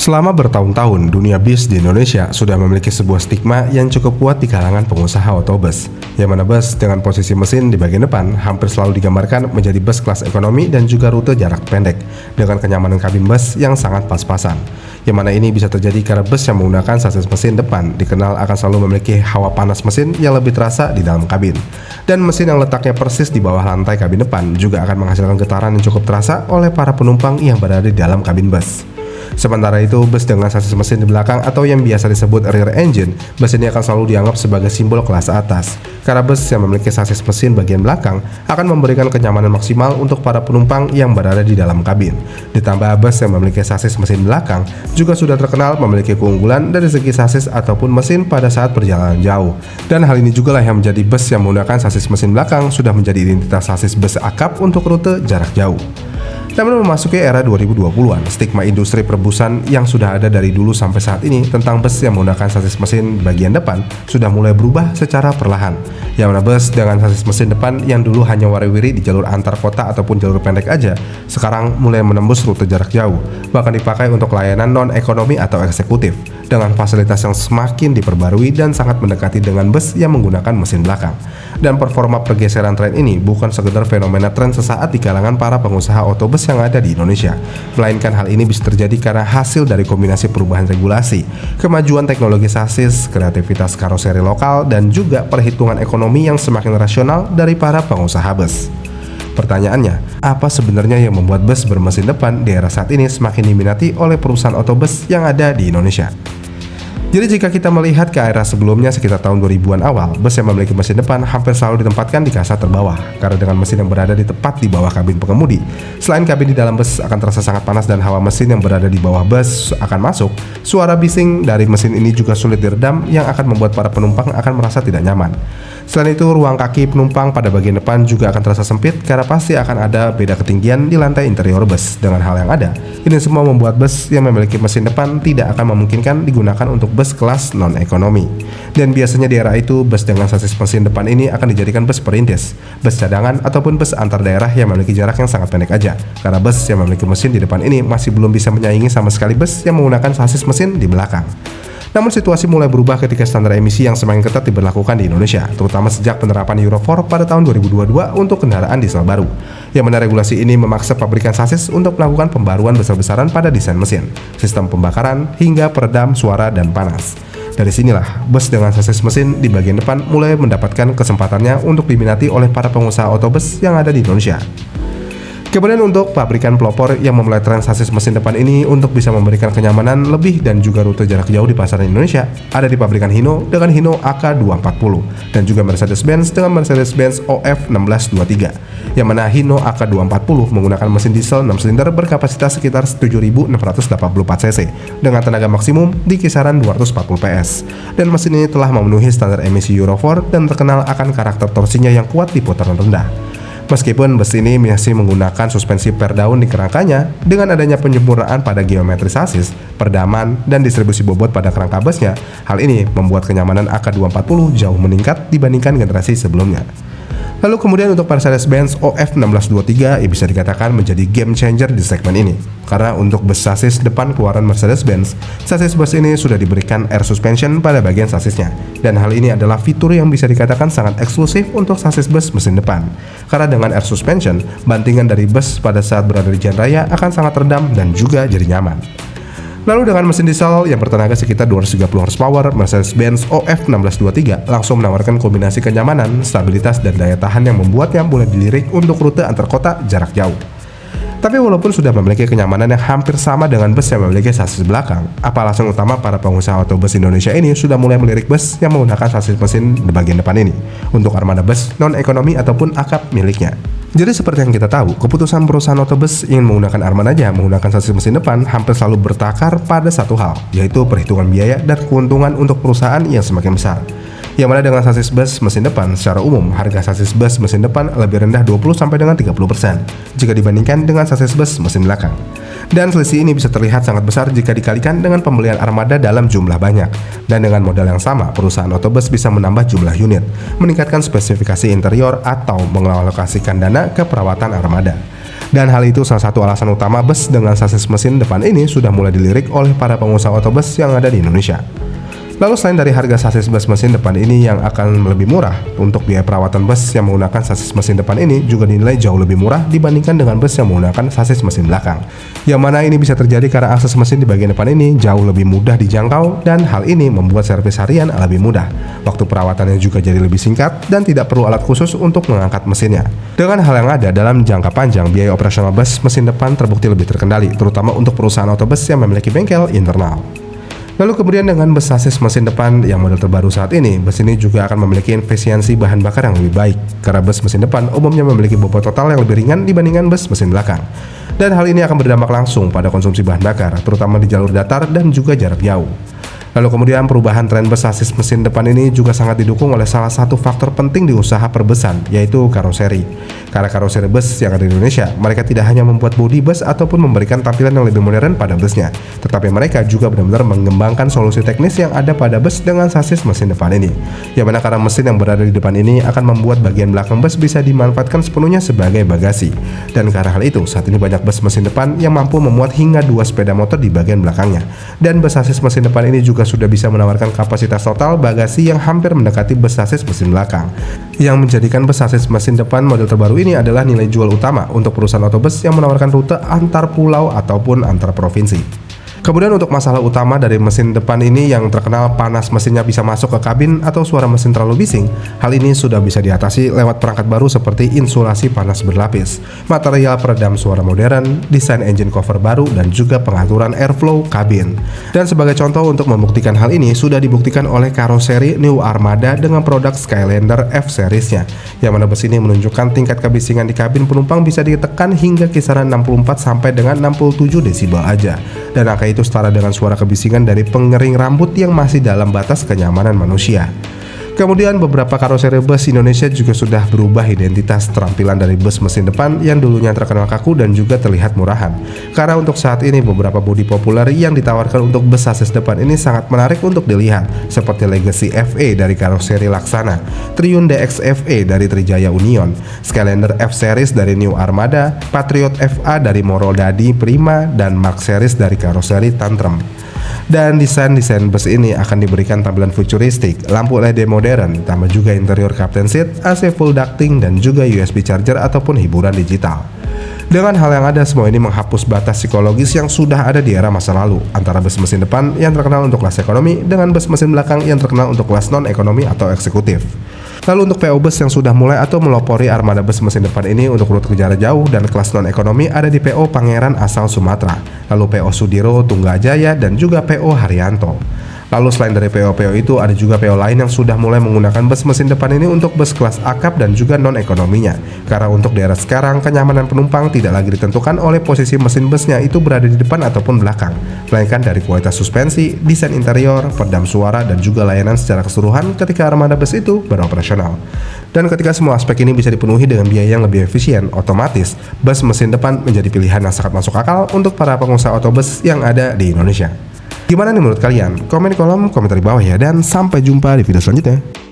Selama bertahun-tahun, dunia bis di Indonesia sudah memiliki sebuah stigma yang cukup kuat di kalangan pengusaha otobus. Yang mana bus dengan posisi mesin di bagian depan hampir selalu digambarkan menjadi bus kelas ekonomi dan juga rute jarak pendek, dengan kenyamanan kabin bus yang sangat pas-pasan. Yang mana ini bisa terjadi karena bus yang menggunakan sasis mesin depan dikenal akan selalu memiliki hawa panas mesin yang lebih terasa di dalam kabin. Dan mesin yang letaknya persis di bawah lantai kabin depan juga akan menghasilkan getaran yang cukup terasa oleh para penumpang yang berada di dalam kabin bus. Sementara itu, bus dengan sasis mesin di belakang atau yang biasa disebut rear engine, bus ini akan selalu dianggap sebagai simbol kelas atas. Karena bus yang memiliki sasis mesin bagian belakang akan memberikan kenyamanan maksimal untuk para penumpang yang berada di dalam kabin. Ditambah bus yang memiliki sasis mesin belakang juga sudah terkenal memiliki keunggulan dari segi sasis ataupun mesin pada saat perjalanan jauh. Dan hal ini juga lah yang menjadi bus yang menggunakan sasis mesin belakang sudah menjadi identitas sasis bus akap untuk rute jarak jauh. Namun memasuki era 2020-an, stigma industri perbusan yang sudah ada dari dulu sampai saat ini tentang bus yang menggunakan sasis mesin bagian depan sudah mulai berubah secara perlahan. Yang mana bus dengan sasis mesin depan yang dulu hanya wari-wiri di jalur antar kota ataupun jalur pendek aja, sekarang mulai menembus rute jarak jauh, bahkan dipakai untuk layanan non-ekonomi atau eksekutif, dengan fasilitas yang semakin diperbarui dan sangat mendekati dengan bus yang menggunakan mesin belakang. Dan performa pergeseran tren ini bukan sekedar fenomena tren sesaat di kalangan para pengusaha otobus yang ada di Indonesia, melainkan hal ini bisa terjadi karena hasil dari kombinasi perubahan regulasi, kemajuan teknologi sasis, kreativitas karoseri lokal, dan juga perhitungan ekonomi yang semakin rasional dari para pengusaha bus. Pertanyaannya, apa sebenarnya yang membuat bus bermesin depan di era saat ini semakin diminati oleh perusahaan otobus yang ada di Indonesia? Jadi jika kita melihat ke era sebelumnya sekitar tahun 2000-an awal, bus yang memiliki mesin depan hampir selalu ditempatkan di kasar terbawah karena dengan mesin yang berada di tepat di bawah kabin pengemudi. Selain kabin di dalam bus akan terasa sangat panas dan hawa mesin yang berada di bawah bus akan masuk, suara bising dari mesin ini juga sulit diredam yang akan membuat para penumpang akan merasa tidak nyaman. Selain itu, ruang kaki penumpang pada bagian depan juga akan terasa sempit karena pasti akan ada beda ketinggian di lantai interior bus. Dengan hal yang ada, ini semua membuat bus yang memiliki mesin depan tidak akan memungkinkan digunakan untuk bus kelas non-ekonomi. Dan biasanya di era itu, bus dengan sasis mesin depan ini akan dijadikan bus perintis, bus cadangan, ataupun bus antar daerah yang memiliki jarak yang sangat pendek aja. Karena bus yang memiliki mesin di depan ini masih belum bisa menyaingi sama sekali bus yang menggunakan sasis mesin di belakang. Namun situasi mulai berubah ketika standar emisi yang semakin ketat diberlakukan di Indonesia, terutama sejak penerapan Euro 4 pada tahun 2022 untuk kendaraan diesel baru. Yang mana regulasi ini memaksa pabrikan sasis untuk melakukan pembaruan besar-besaran pada desain mesin, sistem pembakaran, hingga peredam suara dan panas. Dari sinilah, bus dengan sasis mesin di bagian depan mulai mendapatkan kesempatannya untuk diminati oleh para pengusaha otobus yang ada di Indonesia. Kemudian untuk pabrikan pelopor yang memulai tren sasis mesin depan ini untuk bisa memberikan kenyamanan lebih dan juga rute jarak jauh di pasaran Indonesia ada di pabrikan Hino dengan Hino AK240 dan juga Mercedes-Benz dengan Mercedes-Benz OF1623, yang mana Hino AK240 menggunakan mesin diesel 6 silinder berkapasitas sekitar 7.684 cc dengan tenaga maksimum di kisaran 240 PS, dan mesin ini telah memenuhi standar emisi Euro 4 dan terkenal akan karakter torsinya yang kuat di putaran rendah. Meskipun bus ini masih menggunakan suspensi per daun di kerangkanya, dengan adanya penyempurnaan pada geometri sasis, peredaman, dan distribusi bobot pada kerangka busnya, hal ini membuat kenyamanan AK240 jauh meningkat dibandingkan generasi sebelumnya. Lalu kemudian untuk Mercedes-Benz OF1623 bisa dikatakan menjadi game changer di segmen ini. Karena untuk bus sasis depan keluaran Mercedes-Benz, sasis bus ini sudah diberikan air suspension pada bagian sasisnya. Dan hal ini adalah fitur yang bisa dikatakan sangat eksklusif untuk sasis bus mesin depan. Karena dengan air suspension, bantingan dari bus pada saat berada di jalan raya akan sangat redam dan juga jadi nyaman. Lalu dengan mesin diesel yang bertenaga sekitar 230 horsepower, Mercedes-Benz OF1623 langsung menawarkan kombinasi kenyamanan, stabilitas, dan daya tahan yang membuatnya boleh dilirik untuk rute antar kota jarak jauh. Tapi walaupun sudah memiliki kenyamanan yang hampir sama dengan bus yang memiliki sasis belakang, apa alasan utama para pengusaha otobus Indonesia ini sudah mulai melirik bus yang menggunakan sasis mesin di bagian depan ini untuk armada bus non-ekonomi ataupun akap miliknya? Jadi seperti yang kita tahu, keputusan perusahaan otobus ingin menggunakan armadanya menggunakan sasis mesin depan hampir selalu bertakar pada satu hal, yaitu perhitungan biaya dan keuntungan untuk perusahaan yang semakin besar. Yang mana dengan sasis bus mesin depan, secara umum harga sasis bus mesin depan lebih rendah 20 sampai dengan 30% jika dibandingkan dengan sasis bus mesin belakang. Dan selisih ini bisa terlihat sangat besar jika dikalikan dengan pembelian armada dalam jumlah banyak. Dan dengan modal yang sama, perusahaan otobus bisa menambah jumlah unit, meningkatkan spesifikasi interior, atau mengalokasikan dana ke perawatan armada. Dan hal itu salah satu alasan utama bus dengan sasis mesin depan ini sudah mulai dilirik oleh para pengusaha otobus yang ada di Indonesia. Lalu selain dari harga sasis bus mesin depan ini yang akan lebih murah, untuk biaya perawatan bus yang menggunakan sasis mesin depan ini juga dinilai jauh lebih murah dibandingkan dengan bus yang menggunakan sasis mesin belakang. Yang mana ini bisa terjadi karena akses mesin di bagian depan ini jauh lebih mudah dijangkau dan hal ini membuat servis harian lebih mudah. Waktu perawatannya juga jadi lebih singkat dan tidak perlu alat khusus untuk mengangkat mesinnya. Dengan hal yang ada dalam jangka panjang, biaya operasional bus mesin depan terbukti lebih terkendali, terutama untuk perusahaan otobus yang memiliki bengkel internal. Lalu kemudian dengan bus sasis mesin depan yang model terbaru saat ini, bus ini juga akan memiliki efisiensi bahan bakar yang lebih baik karena bus mesin depan umumnya memiliki bobot total yang lebih ringan dibandingkan bus mesin belakang. Dan hal ini akan berdampak langsung pada konsumsi bahan bakar, terutama di jalur datar dan juga jarak jauh. Lalu kemudian perubahan tren bus sasis mesin depan ini juga sangat didukung oleh salah satu faktor penting di usaha perbesan, yaitu karoseri. Karena karoseri bus yang ada di Indonesia, mereka tidak hanya membuat bodi bus ataupun memberikan tampilan yang lebih modern pada busnya, tetapi mereka juga benar-benar mengembangkan solusi teknis yang ada pada bus dengan sasis mesin depan ini. Yang mana karena mesin yang berada di depan ini akan membuat bagian belakang bus bisa dimanfaatkan sepenuhnya sebagai bagasi. Dan karena hal itu, saat ini banyak bus mesin depan yang mampu memuat hingga 2 sepeda motor di bagian belakangnya. Dan bus sasis mesin depan ini juga sudah bisa menawarkan kapasitas total bagasi yang hampir mendekati bus sasis mesin belakang. Yang menjadikan bus sasis mesin depan model terbaru ini adalah nilai jual utama untuk perusahaan otobus yang menawarkan rute antar pulau ataupun antar provinsi. Kemudian untuk masalah utama dari mesin depan ini yang terkenal panas mesinnya bisa masuk ke kabin atau suara mesin terlalu bising, hal ini sudah bisa diatasi lewat perangkat baru seperti insulasi panas berlapis, material peredam suara modern, desain engine cover baru, dan juga pengaturan airflow kabin. Dan sebagai contoh untuk membuktikan hal ini sudah dibuktikan oleh karoseri New Armada dengan produk Skylander F Series-nya, yang mana bus ini menunjukkan tingkat kebisingan di kabin penumpang bisa ditekan hingga kisaran 64 sampai dengan 67 desibel aja. Dan angka itu setara dengan suara kebisingan dari pengering rambut yang masih dalam batas kenyamanan manusia. Kemudian beberapa karoseri bus Indonesia juga sudah berubah identitas tampilan dari bus mesin depan yang dulunya terkenal kaku dan juga terlihat murahan. Karena untuk saat ini beberapa bodi populer yang ditawarkan untuk bus sasis depan ini sangat menarik untuk dilihat, seperti Legacy FE dari karoseri Laksana, Triumph DX FE dari Trijaya Union, Skylander F Series dari New Armada, Patriot FA dari Morodadi Prima, dan Mark Series dari karoseri Tantrum. Dan desain bus ini akan diberikan tampilan futuristik, lampu LED modern, tambah juga interior captain seat, AC full ducting, dan juga USB charger ataupun hiburan digital. Dengan hal yang ada, semua ini menghapus batas psikologis yang sudah ada di era masa lalu antara bus mesin depan yang terkenal untuk kelas ekonomi dengan bus mesin belakang yang terkenal untuk kelas non-ekonomi atau eksekutif. Lalu untuk PO bus yang sudah mulai atau melopori armada bus mesin depan ini untuk rute ke jarak jauh dan kelas non-ekonomi ada di PO Pangeran asal Sumatera, lalu PO Sudiro Tunggajaya, dan juga PO Haryanto. Lalu selain dari PO-PO itu ada juga PO lain yang sudah mulai menggunakan bus mesin depan ini untuk bus kelas akap dan juga non-ekonominya. Karena untuk daerah sekarang kenyamanan penumpang tidak lagi ditentukan oleh posisi mesin busnya itu berada di depan ataupun belakang, melainkan dari kualitas suspensi, desain interior, peredam suara, dan juga layanan secara keseluruhan ketika armada bus itu beroperasional. Dan ketika semua aspek ini bisa dipenuhi dengan biaya yang lebih efisien, otomatis bus mesin depan menjadi pilihan yang sangat masuk akal untuk para pengusaha otobus yang ada di Indonesia. Gimana nih menurut kalian? Komen di kolom komentar di bawah ya, dan sampai jumpa di video selanjutnya.